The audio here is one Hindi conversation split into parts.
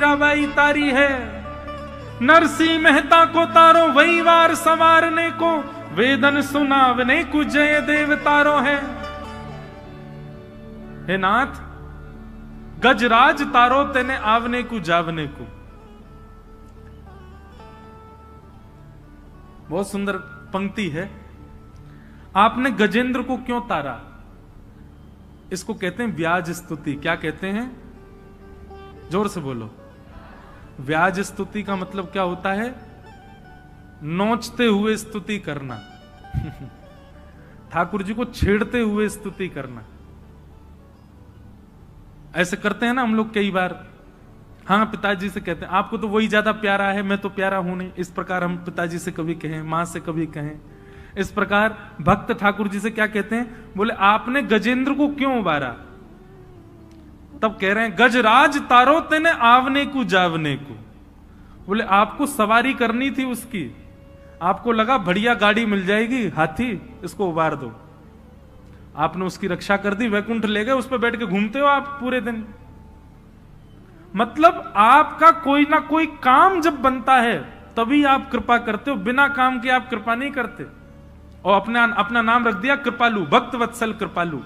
मीराबाई तारी है। नरसिंह मेहता को तारो वही वार सवारने को, वेदन सुनावने को जय देव तारो है। हे नाथ, गजराज तारो तेने आवने को जावने को। बहुत सुंदर पंक्ति है। आपने गजेंद्र को क्यों तारा? इसको कहते हैं व्याज स्तुति। क्या कहते हैं? जोर से बोलो। व्याज स्तुति का मतलब क्या होता है? नोचते हुए स्तुति करना। ठाकुर जी को छेड़ते हुए स्तुति करना। ऐसे करते हैं ना हम लोग कई बार। हाँ, पिताजी से कहते हैं आपको तो वही ज्यादा प्यारा है, मैं तो प्यारा हूं नहीं। इस प्रकार हम पिताजी से कभी कहें, मां से कभी कहें। इस प्रकार भक्त ठाकुर जी से क्या कहते हैं? बोले आपने गजेंद्र को क्यों उबारा? तब कह रहे हैं गजराज तारो तेने आवने को जावने को। बोले आपको सवारी करनी थी उसकी, आपको लगा बढ़िया गाड़ी मिल जाएगी, हाथी, इसको उबार दो। आपने उसकी रक्षा कर दी, वैकुंठ ले गए, उस पर बैठ के घूमते हो आप पूरे दिन। मतलब आपका कोई ना कोई काम जब बनता है तभी आप कृपा करते हो, बिना काम के आप कृपा नहीं करते। और अपना नाम रख दिया कृपालु, भक्त वत्सल कृपालु।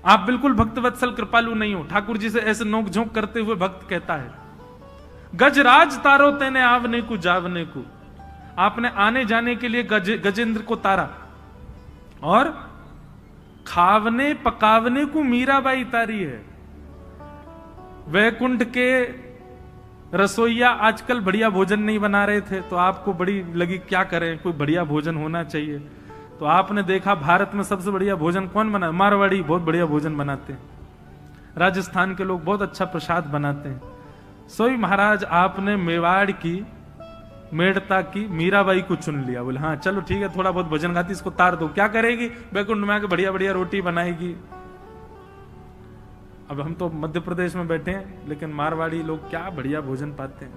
आप बिल्कुल भक्त वत्सल कृपालु नहीं हो। ठाकुर जी से ऐसे नोक झोंक करते हुए भक्त कहता है गजराज तारो तेने आवने को जावने को। आपने आने जाने के लिए गजेंद्र को तारा, और खावने पकावने को मीराबाई तारी है। वैकुंठ के रसोईया आजकल बढ़िया भोजन नहीं बना रहे थे, तो आपको बड़ी लगी क्या करें, कोई बढ़िया भोजन होना चाहिए। तो आपने देखा भारत में सबसे बढ़िया भोजन कौन बना? मारवाड़ी बहुत बढ़िया भोजन बनाते हैं। राजस्थान के लोग बहुत अच्छा प्रसाद बनाते हैं। सोई महाराज आपने मेवाड़ की, मेड़ता की मीराबाई को चुन लिया। बोले हाँ चलो ठीक है, थोड़ा बहुत भोजन गाती, इसको तार दो। क्या करेगी? वैकुंठ में आके बढ़िया बढ़िया रोटी बनाएगी। अब हम तो मध्य प्रदेश में बैठे हैं, लेकिन मारवाड़ी लोग क्या बढ़िया भोजन पाते हैं।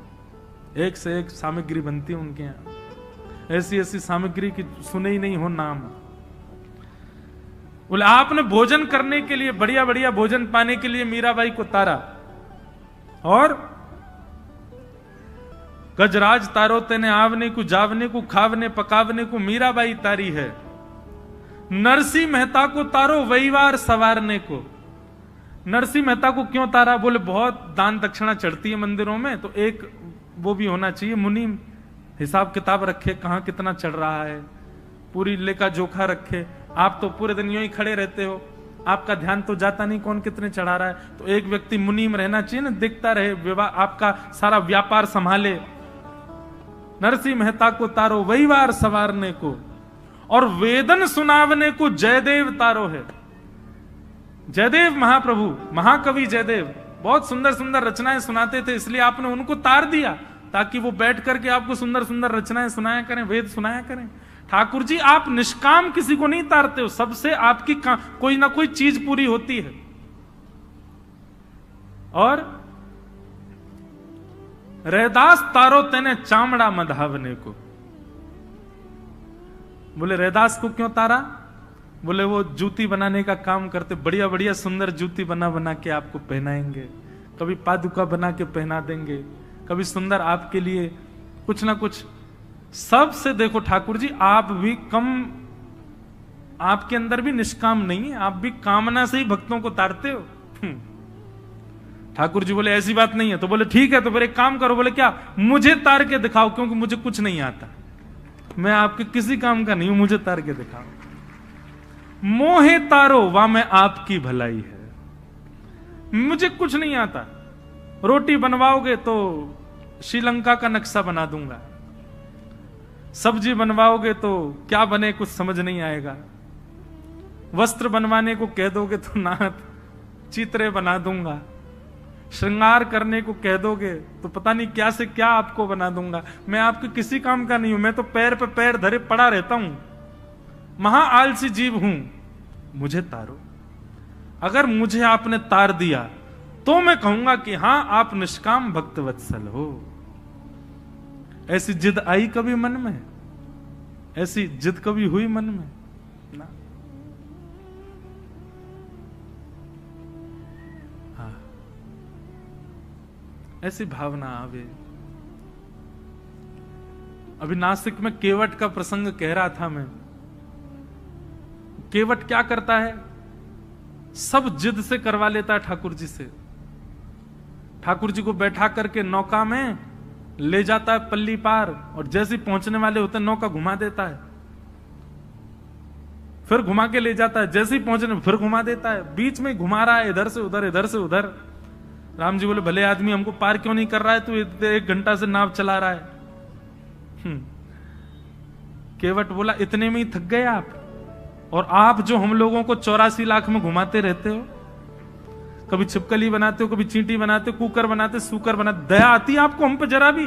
एक से एक सामग्री बनती है उनके यहाँ। ऐसी ऐसी सामग्री की सुने ही नहीं हो नाम। बोले आपने भोजन करने के लिए, बढ़िया बढ़िया भोजन पाने के लिए मीराबाई को तारा, और गजराज तारो तेने आवने को जावने को, खावने पकावने को मीराबाई तारी है। नरसिंह मेहता को तारो वहीवार सवारने को। नरसिंह मेहता को क्यों तारा? बोले बहुत दान दक्षिणा चढ़ती है मंदिरों में, तो एक वो भी होना चाहिए, मुनि हिसाब किताब रखे, कहां कितना चढ़ रहा है, पूरी लेखा जोखा रखे। आप तो पूरे दिन यूं ही खड़े रहते हो, आपका ध्यान तो जाता नहीं कौन कितने चढ़ा रहा है। तो एक व्यक्ति मुनीम रहना चाहिए ना, दिखता रहे, विवाह आपका सारा व्यापार संभाले। नरसिंह मेहता को तारो वहीवार सवारने को, और वेदन सुनावने को जयदेव तारो है। जयदेव महाप्रभु, महाकवि जयदेव बहुत सुंदर सुंदर रचनाएं सुनाते थे, इसलिए आपने उनको तार दिया ताकि वो बैठ करके आपको सुंदर सुंदर रचनाएं सुनाया करें, वेद सुनाया करें। ठाकुर जी आप निष्काम किसी को नहीं तारते हो, सबसे आपकी कोई ना कोई चीज पूरी होती है। और रैदास तारो तेने चामड़ा मधावने को। बोले रैदास को क्यों तारा? बोले वो जूती बनाने का काम करते, बढ़िया बढ़िया सुंदर जूती बना बना के आपको पहनाएंगे, कभी पादुका बना के पहना देंगे, कभी सुंदर आपके लिए कुछ ना कुछ। सबसे देखो ठाकुर जी आप भी कम, आपके अंदर भी निष्काम नहीं है, आप भी कामना से ही भक्तों को तारते हो। ठाकुर जी बोले ऐसी बात नहीं है। तो बोले ठीक है, तो फिर एक काम करो। बोले क्या? मुझे तार के दिखाओ, क्योंकि मुझे कुछ नहीं आता, मैं आपके किसी काम का नहीं हूं, मुझे तार के दिखाओ। मोहे तारो वा में आपकी भलाई है। मुझे कुछ नहीं आता, रोटी बनवाओगे तो श्रीलंका का नक्शा बना दूंगा, सब्जी बनवाओगे तो क्या बने कुछ समझ नहीं आएगा, वस्त्र बनवाने को कह दोगे तो नाथ चित्रे बना दूंगा, श्रृंगार करने को कह दोगे तो पता नहीं क्या से क्या आपको बना दूंगा। मैं आपके किसी काम का नहीं हूं, मैं तो पैर पे पैर धरे पड़ा रहता हूं, महा आलसी जीव हूं, मुझे तारो। अगर मुझे आपने तार दिया तो मैं कहूंगा कि हां आप निष्काम भक्त वत्सल हो। ऐसी जिद आई कभी मन में? ऐसी जिद कभी हुई मन में? ना। ऐसी भावना आवे। अभी नासिक में केवट का प्रसंग कह रहा था मैं। केवट क्या करता है, सब जिद से करवा लेता है ठाकुर जी से। ठाकुर जी को बैठा करके नौका में ले जाता है पल्ली पार, और जैसे पहुंचने वाले होते हैं नौका घुमा देता है, फिर घुमा के ले जाता है, जैसे ही पहुंचने फिर घुमा देता है, बीच में घुमा रहा है इधर से उधर इधर से उधर। राम जी बोले भले आदमी हमको पार क्यों नहीं कर रहा है, तू 1 घंटा से नाव चला रहा है। केवट बोला इतने में ही थक गए आप, और आप जो हम लोगों को 84 लाख में घुमाते रहते हो, कभी छिपकली बनाते हो, कभी चींटी बनाते हो, कुकर बनाते, सूकर बनाते, दया आती है आपको हम पे जरा भी?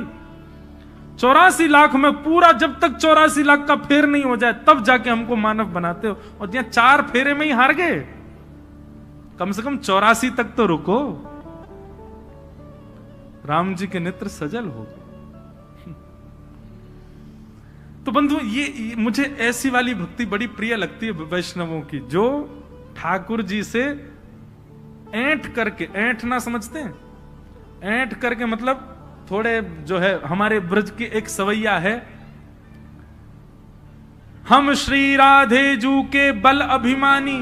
84 लाख में पूरा, जब तक 84 लाख का फेर नहीं हो जाए तब जाके हमको मानव बनाते हो, और यहाँ 4 फेरे में ही हार गए। कम से कम 84 तक तो रुको। राम जी के नेत्र सजल हो गए। तो बंधु ये मुझे ऐसी वाली भक्ति बड़ी प्रिय लगती है वैष्णवों की, जो ठाकुर जी से ऐंठ करके, ऐंठ ना समझते हैं, ऐंठ करके मतलब थोड़े जो है हमारे ब्रज की एक सवैया है, हम श्री राधे जू के बल अभिमानी।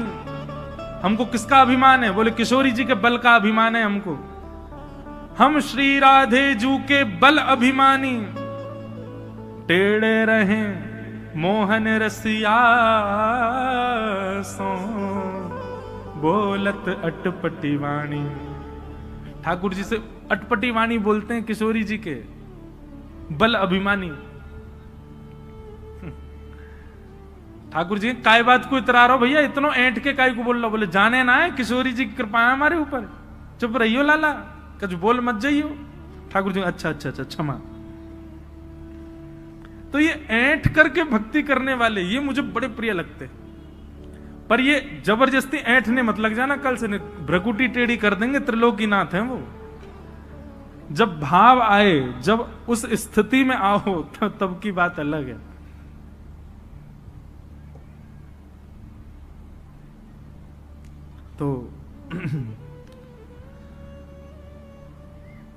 हमको किसका अभिमान है? बोले किशोरी जी के बल का अभिमान है हमको। हम श्री राधे जू के बल अभिमानी, टेढ़े रहे मोहन रसिया सो बोलत अटपटी वाणी। ठाकुर जी से अटपटी वाणी बोलते हैं किशोरी जी के, बल अभिमानी। ठाकुर जी काय बात को इतरा रहो भैया, इतनो ऐंठ के काय को बोल रहा? बोले जाने ना है किशोरी जी की कृपा है हमारे ऊपर, चुप रहियो लाला, कुछ बोल मत जाइयो। ठाकुर जी अच्छा अच्छा अच्छा क्षमा। तो ये ऐंठ करके भक्ति करने वाले ये मुझे बड़े प्रिय लगते, पर ये जबरदस्ती ऐंठने मत लग जाना, कल से भ्रकुटी टेढ़ी कर देंगे, त्रिलोकीनाथ हैं वो। जब भाव आए, जब उस स्थिति में आओ तब की बात अलग है। तो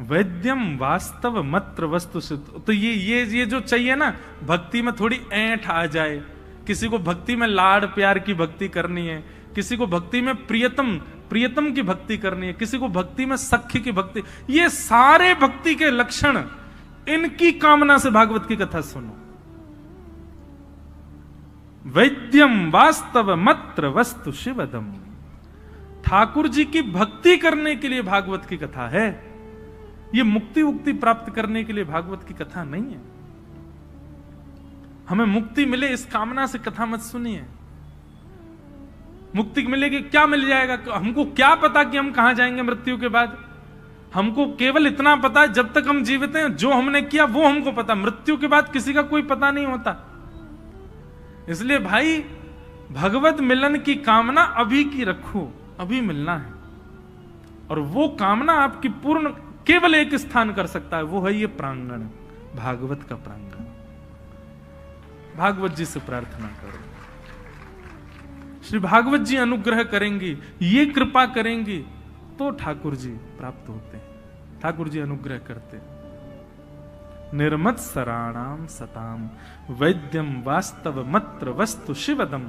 वैद्यम वास्तव मत्र वस्तु सिद्ध। तो ये जो चाहिए ना, भक्ति में थोड़ी ऐंठ आ जाए, किसी को भक्ति में लाड़ प्यार की भक्ति करनी है, किसी को भक्ति में प्रियतम की भक्ति करनी है, किसी को भक्ति में सख्य की भक्ति, ये सारे भक्ति के लक्षण, इनकी कामना से भागवत की कथा सुनो। वैद्यम वास्तव मत्र वस्तु शिवदम। ठाकुर जी की भक्ति करने के लिए भागवत की कथा है, ये मुक्ति उक्ति प्राप्त करने के लिए भागवत की कथा नहीं है। हमें मुक्ति मिले इस कामना से कथा मत सुनिए। मुक्ति मिलेगी, क्या मिल जाएगा? हमको क्या पता कि हम कहां जाएंगे मृत्यु के बाद? हमको केवल इतना पता है जब तक हम जीवित हैं, जो हमने किया वो हमको पता। मृत्यु के बाद किसी का कोई पता नहीं होता। इसलिए भाई भगवत मिलन की कामना अभी की रखो, अभी मिलना है। और वो कामना आपकी पूर्ण केवल एक स्थान कर सकता है, वो है ये प्रांगण, भागवत का प्रांगण। भागवत जी से प्रार्थना करो, श्री भागवत जी अनुग्रह करेंगी, ये कृपा करेंगी तो ठाकुर जी प्राप्त होते हैं, ठाकुर जी अनुग्रह करते हैं। निर्मत सराणाम सताम वैद्यम वास्तव मत्र वस्तु शिवदम।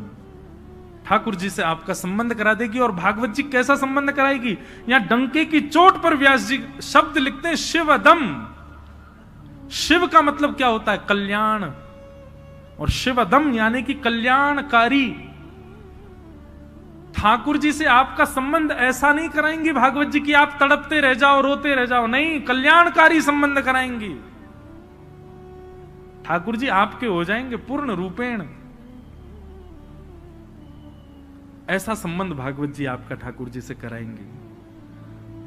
ठाकुर जी से आपका संबंध करा देगी। और भागवत जी कैसा संबंध कराएगी? यहां डंके की चोट पर व्यास जी शब्द लिखते हैं शिवदम। शिव का मतलब क्या होता है? कल्याण। और शिवदम यानी कि कल्याणकारी। ठाकुर जी से आपका संबंध ऐसा नहीं कराएंगी भागवत जी की आप तड़पते रह जाओ, रोते रह जाओ, नहीं, कल्याणकारी संबंध कराएंगी। ठाकुर जी आपके हो जाएंगे पूर्ण रूपेण। ऐसा संबंध भागवत जी आपका ठाकुर जी से कराएंगे।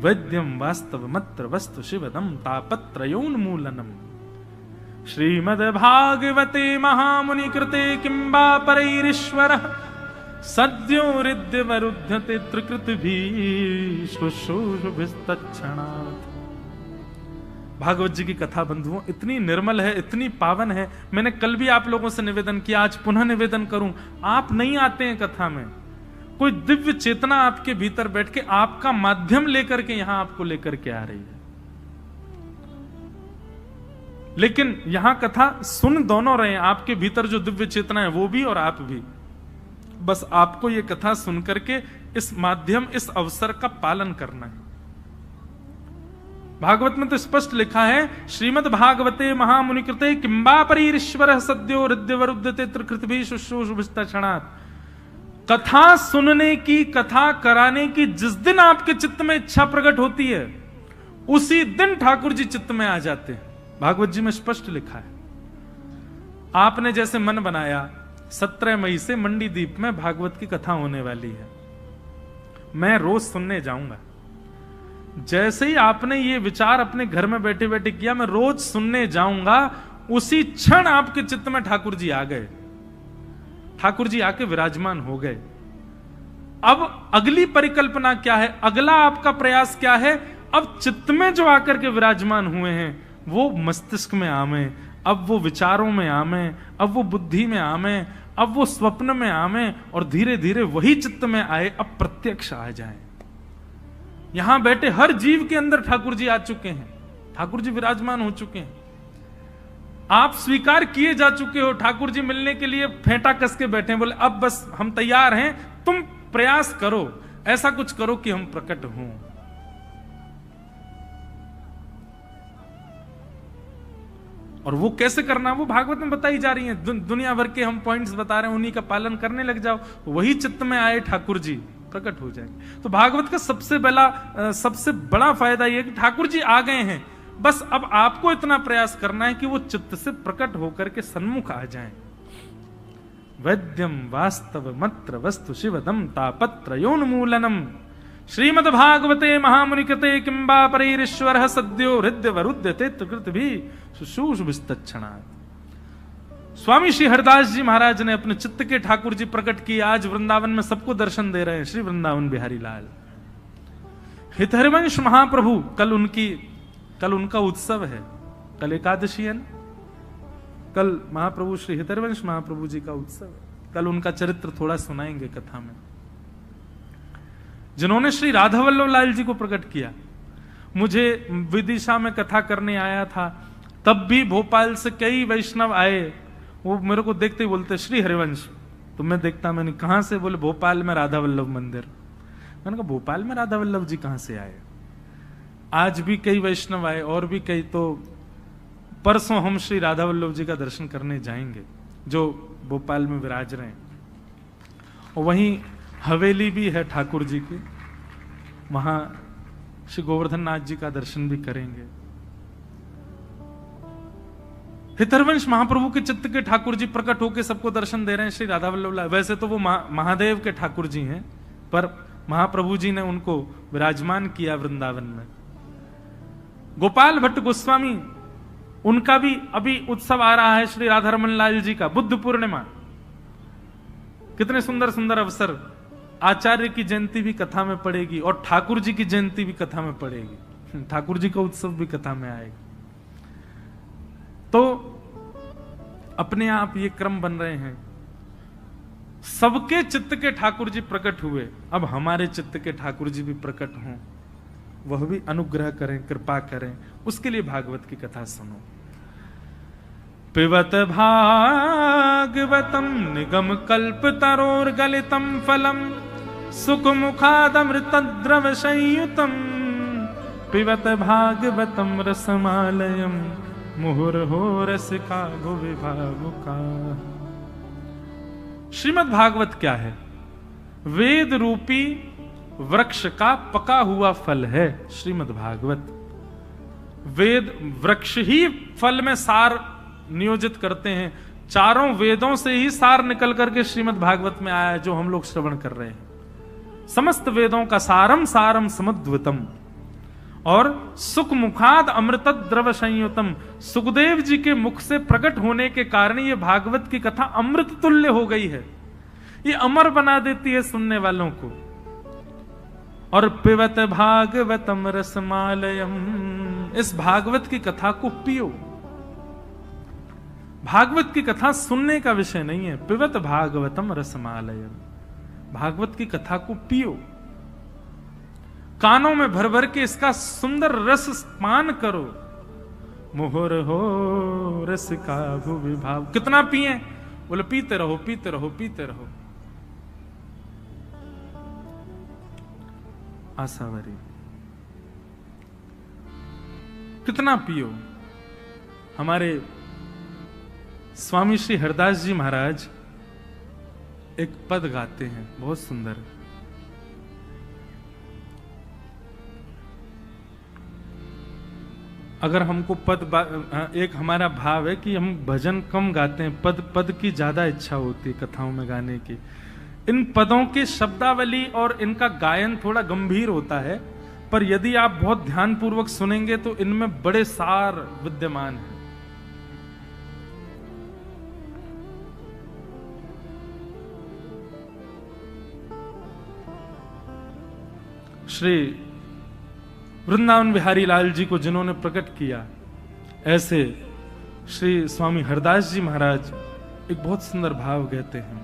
वैद्यम वास्तव मत्र वस्तु शिवदम तापत्रयोन्मूलनम। श्रीमद् भागवते महामुनि कृते किंबा परैरीश्वर सद्यो हृदय वरुध्यते त्रिकृतिभिः। भागवत जी की कथा बंधुओं इतनी निर्मल है, इतनी पावन है। मैंने कल भी आप लोगों से निवेदन किया, आज पुनः निवेदन करूं। आप नहीं आते हैं कथा में, कोई दिव्य चेतना आपके भीतर बैठ के आपका माध्यम लेकर के यहां आपको लेकर के आ रही है। लेकिन यहां कथा सुन दोनों रहे हैं, आपके भीतर जो दिव्य चेतना है वो भी और आप भी। बस आपको ये कथा सुन करके इस माध्यम, इस अवसर का पालन करना है। भागवत में तो स्पष्ट लिखा है, श्रीमद् भागवते महामुनि कृते किंबा परीश्वर सद्यो हृदयवरुद्धते त्रिकृतभि शुश्रूषुभिस्तक्षणात्। कथा सुनने की, कथा कराने की जिस दिन आपके चित्त में इच्छा प्रकट होती है, उसी दिन ठाकुर जी चित्त में आ जाते हैं। भागवत जी में स्पष्ट लिखा है। आपने जैसे मन बनाया 17 मई से मंडीदीप में भागवत की कथा होने वाली है, मैं रोज सुनने जाऊंगा। जैसे ही आपने ये विचार अपने घर में बैठे बैठे किया, मैं रोज सुनने जाऊंगा, उसी क्षण आपके चित्त में ठाकुर जी आ गए, ठाकुर जी आके विराजमान हो गए। अब अगली परिकल्पना क्या है, अगला आपका प्रयास क्या है? अब चित्त में जो आकर के विराजमान हुए हैं वो मस्तिष्क में आवे, अब वो विचारों में आवे, अब वो बुद्धि में आवे, अब वो स्वप्न में आवे, और धीरे धीरे वही चित्त में आए, अब प्रत्यक्ष आ जाए। यहां बैठे हर जीव के अंदर ठाकुर जी आ चुके हैं, ठाकुर जी विराजमान हो चुके हैं। आप स्वीकार किए जा चुके हो, ठाकुर जी मिलने के लिए फेंटा कस के बैठे, बोले अब बस हम तैयार हैं, तुम प्रयास करो, ऐसा कुछ करो कि हम प्रकट हों। और वो कैसे करना, वो भागवत में बताई जा रही है। दुनिया भर के हम पॉइंट्स बता रहे हैं, उन्हीं का पालन करने लग जाओ, वही चित्त में आए ठाकुर जी, प्रकट हो जाएंगे। तो भागवत का सबसे बड़ा फायदा यह है कि ठाकुर जी आ गए हैं, बस अब आपको इतना प्रयास करना है कि वो चित्त से प्रकट होकर के सन्मुख आ जाएं। वैद्यम वास्तव मत्र वस्तु शिवदम तापत्र योन्मूलनम श्रीमद् भागवते महामुनि कृते किंबा परीश्वर सद्यो हृदयवरुध्यते त्रिकृतभि शुश्रूषुभिस्तक्षणात्। स्वामी श्री हरदास जी महाराज ने अपने चित्त के ठाकुर जी प्रकट किए, आज वृंदावन में सबको दर्शन दे रहे हैं। श्री वृंदावन बिहारी लाल हितहरिवंश महाप्रभु, कल उनका उत्सव है, कल एकादशी है ना, कल महाप्रभु श्री हितहरिवंश महाप्रभु जी का उत्सव है। कल उनका चरित्र थोड़ा सुनाएंगे कथा में, जिन्होंने श्री राधा वल्लभ लाल जी को प्रकट किया। मुझे विदिशा में कथा करने आया था, तब भी भोपाल से कई वैष्णव आए, वो मेरे को देखते ही बोलते श्री हरिवंश। तो मैं देखता, मैंने कहां से? बोले भोपाल में राधा वल्लभ मंदिर। मैंने कहा भोपाल में राधा वल्लभ जी कहां से आए? आज भी कई वैष्णव आए, और भी कई। तो परसों हम श्री राधा वल्लभ जी का दर्शन करने जाएंगे, जो भोपाल में विराज रहे हैं। और वहीं हवेली भी है ठाकुर जी की, वहां श्री गोवर्धन नाथ जी का दर्शन भी करेंगे। हितहरिवंश महाप्रभु के चित्त के ठाकुर जी प्रकट होकर सबको दर्शन दे रहे हैं, श्री राधा वल्लभ लाल। वैसे तो वो महादेव के ठाकुर जी हैं, पर महाप्रभु जी ने उनको विराजमान किया वृंदावन में। गोपाल भट्ट गोस्वामी, उनका भी अभी उत्सव आ रहा है, श्री राधा रमन लाल जी का, बुद्ध पूर्णिमा। कितने सुंदर सुंदर अवसर। आचार्य की जयंती भी कथा में पड़ेगी, और ठाकुर जी की जयंती भी कथा में पड़ेगी, ठाकुर जी का उत्सव भी कथा में आएगा। तो अपने आप ये क्रम बन रहे हैं। सबके चित्त के ठाकुर जी प्रकट हुए, अब हमारे चित्त के ठाकुर जी भी प्रकट हों, वह भी अनुग्रह करें, कृपा करें। उसके लिए भागवत की कथा सुनो। पिबत भागवतम निगम कल्प तरोर गलितम फलम सुख मुखादमृत द्रव संयुतम पिबत भागवतम रसमालयम मुहुर्हो रसिका भुवि भावुका। श्रीमद् भागवत क्या है? वेद रूपी वृक्ष का पका हुआ फल है श्रीमद् भागवत। वेद वृक्ष ही फल में सार नियोजित करते हैं। चारों वेदों से ही सार निकल करके श्रीमद् भागवत में आया है, जो हम लोग श्रवण कर रहे हैं। समस्त वेदों का सारम सारम समुद्वतम, और सुख मुखाद अमृत द्रव संयुतम। सुखदेव जी के मुख से प्रकट होने के कारण ये भागवत की कथा अमृत तुल्य हो गई है, ये अमर बना देती है सुनने वालों को। और पिबत भागवतम रसमालयम, इस भागवत की कथा को पियो। भागवत की कथा सुनने का विषय नहीं है। पिबत भागवतम रसमालयम, भागवत की कथा को पियो, कानों में भर भर के इसका सुंदर रस पान करो। मोहर हो रस का भुवि भाव। कितना पिए? बोले पीते रहो पीते रहो पीते रहो। आसावरी कितना पियो। हमारे स्वामी श्री हरदास जी महाराज एक पद गाते हैं बहुत सुंदर। अगर हमको एक हमारा भाव है कि हम भजन कम गाते हैं, पद की ज्यादा इच्छा होती है कथाओं में गाने की। इन पदों के शब्दावली और इनका गायन थोड़ा गंभीर होता है, पर यदि आप बहुत ध्यानपूर्वक सुनेंगे तो इनमें बड़े सार विद्यमान हैं। श्री वृंदावन बिहारी लाल जी को जिन्होंने प्रकट किया, ऐसे श्री स्वामी हरदास जी महाराज एक बहुत सुंदर भाव कहते हैं।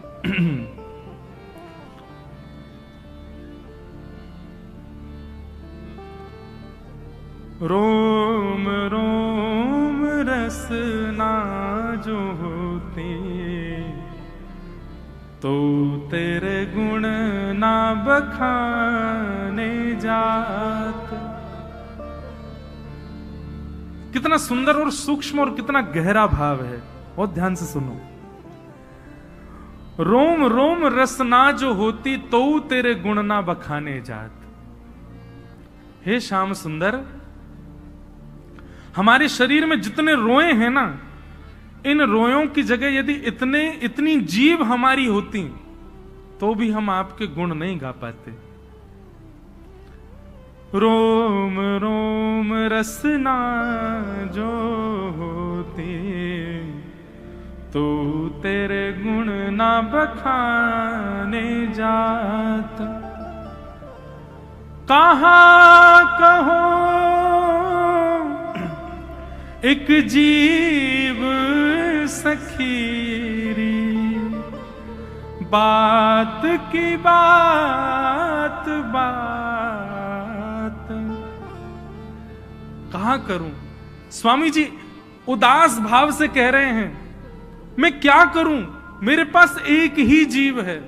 रोम रोम रसना जो होती, तो तेरे गुण ना बखाने जात। कितना सुंदर और सूक्ष्म और कितना गहरा भाव है, बहुत ध्यान से सुनो। रोम रोम रसना जो होती, तो तेरे गुण ना बखाने जात। हे श्याम सुंदर, हमारे शरीर में जितने रोए हैं ना, इन रोयों की जगह यदि इतनी जीभ हमारी होती तो भी हम आपके गुण नहीं गा पाते। रोम रोम रसना जो होती, तो तेरे गुण ना बखाने जात। कहाँ कहो एक जीव सखीरी, बात की बात बात। कहां करूं? स्वामी जी उदास भाव से कह रहे हैं, मैं क्या करूं? मेरे पास एक ही जीव है,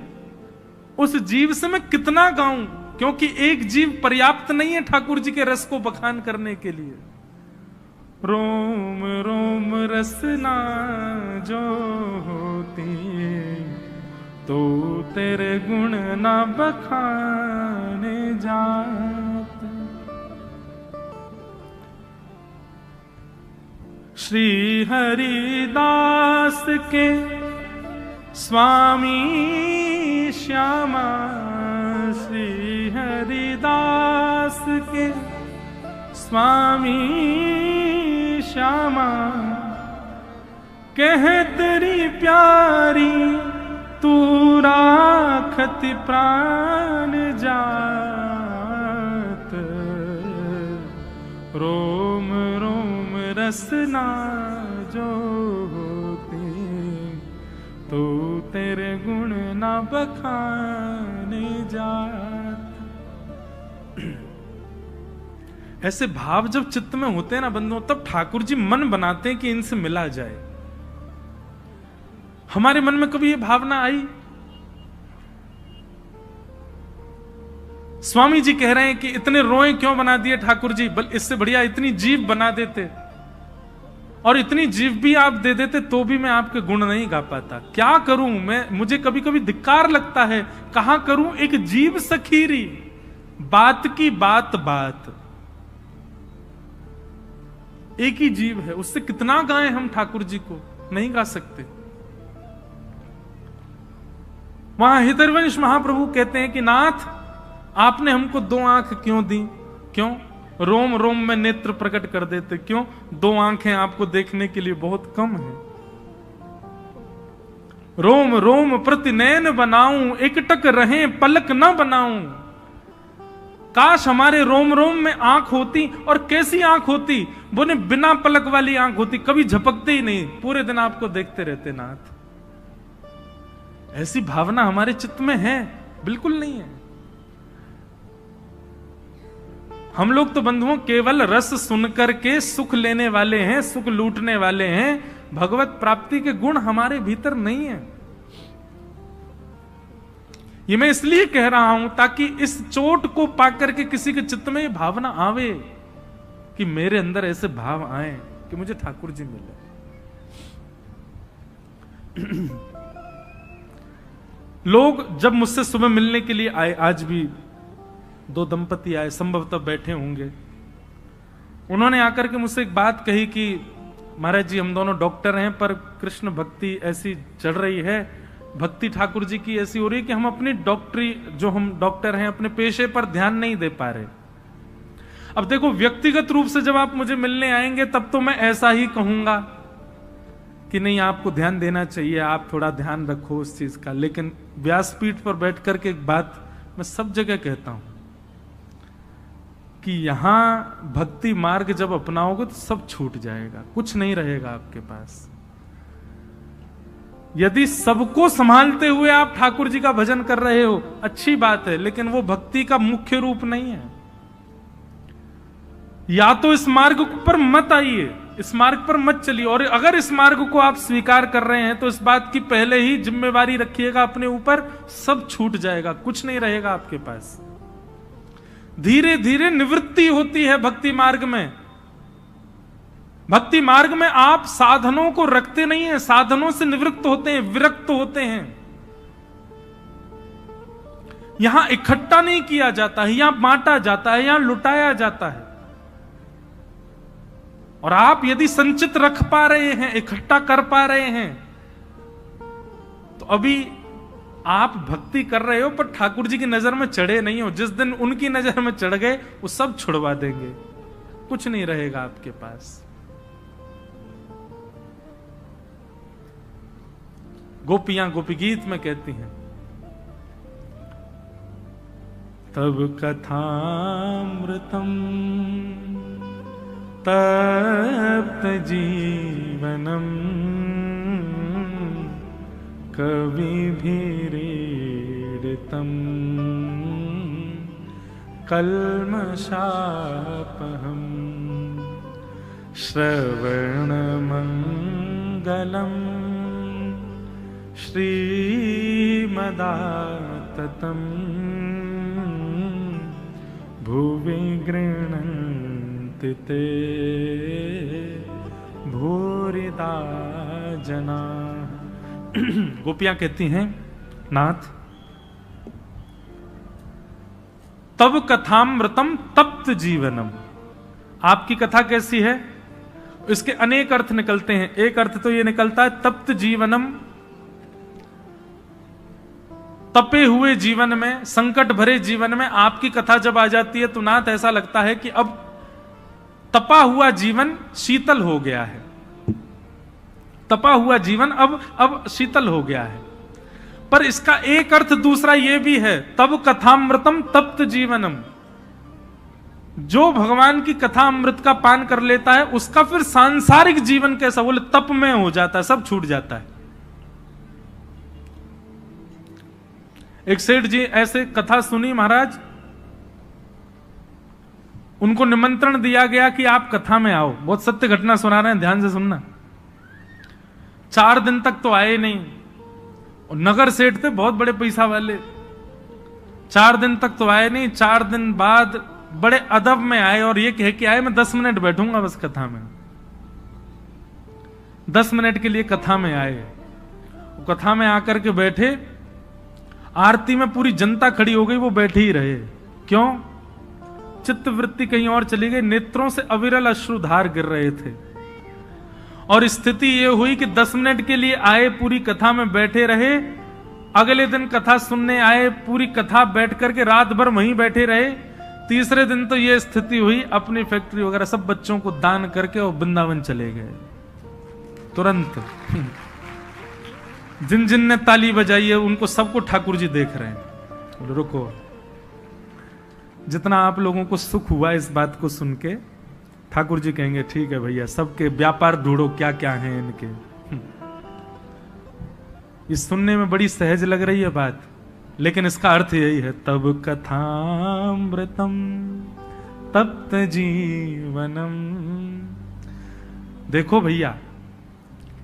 उस जीव से मैं कितना गाऊं? क्योंकि एक जीव पर्याप्त नहीं है ठाकुर जी के रस को बखान करने के लिए। रोम रोम रसना जो होती, तो तेरे गुण ना बखाने जात। श्री हरिदास के स्वामी श्यामा, श्री हरिदास के स्वामी श्यामा, कह तेरी प्यारी तू राखति प्राण जात। रोम रोम रसना जो होती, तो तेरे गुण ना बखाने जात। ऐसे भाव जब चित्त में होते हैं ना बंधुओं, तब ठाकुर जी मन बनाते हैं कि इनसे मिला जाए। हमारे मन में कभी ये भावना आई? स्वामी जी कह रहे हैं कि इतने रोए क्यों बना दिए ठाकुर जी, इससे बढ़िया इतनी जीव बना देते, और इतनी जीव भी आप दे देते तो भी मैं आपके गुण नहीं गा पाता। क्या करूं मैं? मुझे कभी कभी धिक्कार लगता है। कहां करूं एक जीव सखीरी, बात की बात बात। एक ही जीव है, उससे कितना गाएं हम ठाकुर जी को? नहीं गा सकते। वहां हितरवंश महाप्रभु कहते हैं कि नाथ, आपने हमको 2 आंख क्यों दी? क्यों? रोम रोम में नेत्र प्रकट कर देते। क्यों? 2 आंखें आपको देखने के लिए बहुत कम है। रोम रोम प्रति नयन बनाऊं, एकटक रहे पलक न बनाऊं। काश हमारे रोम रोम में आंख होती, और कैसी आंख होती? बोले बिना पलक वाली आंख होती, कभी झपकते ही नहीं, पूरे दिन आपको देखते रहते नाथ। ऐसी भावना हमारे चित्त में है? बिल्कुल नहीं है। हम लोग तो बंधुओं केवल रस सुनकर के सुख लेने वाले हैं, सुख लूटने वाले हैं। भगवत प्राप्ति के गुण हमारे भीतर नहीं है। ये मैं इसलिए कह रहा हूं ताकि इस चोट को पाकर के किसी के चित्त में ये भावना आवे कि मेरे अंदर ऐसे भाव आए कि मुझे ठाकुर जी मिले। लोग जब मुझसे सुबह मिलने के लिए आए, आज भी 2 दंपति आए, संभवतः बैठे होंगे, उन्होंने आकर के मुझसे एक बात कही कि महाराज जी हम दोनों डॉक्टर हैं, पर कृष्ण भक्ति ऐसी चढ़ रही है, भक्ति ठाकुर जी की ऐसी हो रही है कि हम अपनी डॉक्टरी, जो हम डॉक्टर हैं, अपने पेशे पर ध्यान नहीं दे पा रहे। अब देखो, व्यक्तिगत रूप से जब आप मुझे मिलने आएंगे तब तो मैं ऐसा ही कहूंगा कि नहीं आपको ध्यान देना चाहिए, आप थोड़ा ध्यान रखो उस चीज का। लेकिन व्यासपीठ पर बैठ करके एक बात मैं सब जगह कहता हूं कि यहां भक्ति मार्ग जब अपनाओगे तो सब छूट जाएगा, कुछ नहीं रहेगा आपके पास। यदि सबको संभालते हुए आप ठाकुर जी का भजन कर रहे हो, अच्छी बात है, लेकिन वो भक्ति का मुख्य रूप नहीं है। या तो इस मार्ग पर मत आइए, इस मार्ग पर मत चलिए, और अगर इस मार्ग को आप स्वीकार कर रहे हैं तो इस बात की पहले ही जिम्मेवारी रखिएगा अपने ऊपर, सब छूट जाएगा, कुछ नहीं रहेगा आपके पास। धीरे धीरे निवृत्ति होती है भक्ति मार्ग में। भक्ति मार्ग में आप साधनों को रखते नहीं हैं, साधनों से निवृत्त होते हैं, विरक्त होते हैं। यहां इकट्ठा नहीं किया जाता है, यहां बांटा जाता है, यहां लुटाया जाता है। और आप यदि संचित रख पा रहे हैं, इकट्ठा कर पा रहे हैं, तो अभी आप भक्ति कर रहे हो, पर ठाकुर जी की नजर में चढ़े नहीं हो। जिस दिन उनकी नजर में चढ़ गए वो सब छुड़वा देंगे, कुछ नहीं रहेगा आपके पास। गोपियां गोपी गीत में कहती हैं, तब कथामृतम तप्त जीवनम कविभिरीडितम कल्मषापहम श्रवणमंगलम श्रीमदाततम भुवि गृह्णन्ति ते भूरिदा जना। गोपियां कहती हैं, नाथ तब कथामृतम तप्त जीवनम, आपकी कथा कैसी है? इसके अनेक अर्थ निकलते हैं। एक अर्थ तो यह निकलता है तप्त जीवनम, तपे हुए जीवन में, संकट भरे जीवन में आपकी कथा जब आ जाती है तो नाथ ऐसा लगता है कि अब तपा हुआ जीवन शीतल हो गया है, तपा हुआ जीवन अब शीतल हो गया है। पर इसका एक अर्थ दूसरा यह भी है, तब कथामृतम तप्त जीवनम, जो भगवान की कथा अमृत का पान कर लेता है उसका फिर सांसारिक जीवन कैसा, बोले तप में हो जाता है, सब छूट जाता है। एक सेठ जी ऐसे कथा सुनी महाराज, उनको निमंत्रण दिया गया कि आप कथा में आओ। बहुत सत्य घटना सुना रहे हैं, ध्यान से सुनना। 4 दिन तक तो आए नहीं, और नगर सेठ थे बहुत बड़े पैसा वाले। 4 दिन तक तो आए नहीं, 4 दिन बाद बड़े अदब में आए और ये कह के आए मैं 10 मिनट बैठूंगा बस कथा में। 10 मिनट के लिए कथा में आए, कथा में आकर के बैठे, आरती में पूरी जनता खड़ी हो गई, वो बैठे ही रहे। क्यों? चित्त वृत्ति कहीं और चली गई, नेत्रों से अविरल अश्रुधार गिर रहे थे। और स्थिति यह हुई कि 10 मिनट के लिए आए, पूरी कथा में बैठे रहे, अगले दिन कथा सुनने आए, पूरी कथा बैठ करके रात भर वहीं बैठे रहे। तीसरे दिन तो यह स्थिति हुई, अपनी फैक्ट्री वगैरह सब बच्चों को दान करके और वृंदावन चले गए तुरंत। जिन जिन ने ताली बजाई है उनको सबको ठाकुर जी देख रहे हैं। रुको, जितना आप लोगों को सुख हुआ इस बात को सुन के, ठाकुर जी कहेंगे ठीक है भैया, सबके व्यापार ढूंढो क्या क्या है इनके। ये सुनने में बड़ी सहज लग रही है बात, लेकिन इसका अर्थ यही है, तब कथामृतम तप्त जीवनम। देखो भैया,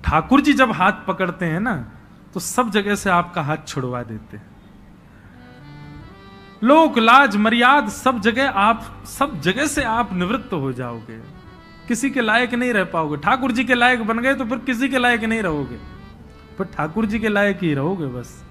ठाकुर जी जब हाथ पकड़ते हैं ना तो सब जगह से आपका हाथ छुड़वा देते हैं। लोक लाज मर्याद सब जगह से आप निवृत्त हो जाओगे, किसी के लायक नहीं रह पाओगे। ठाकुर जी के लायक बन गए तो फिर किसी के लायक नहीं रहोगे, फिर ठाकुर जी के लायक ही रहोगे बस।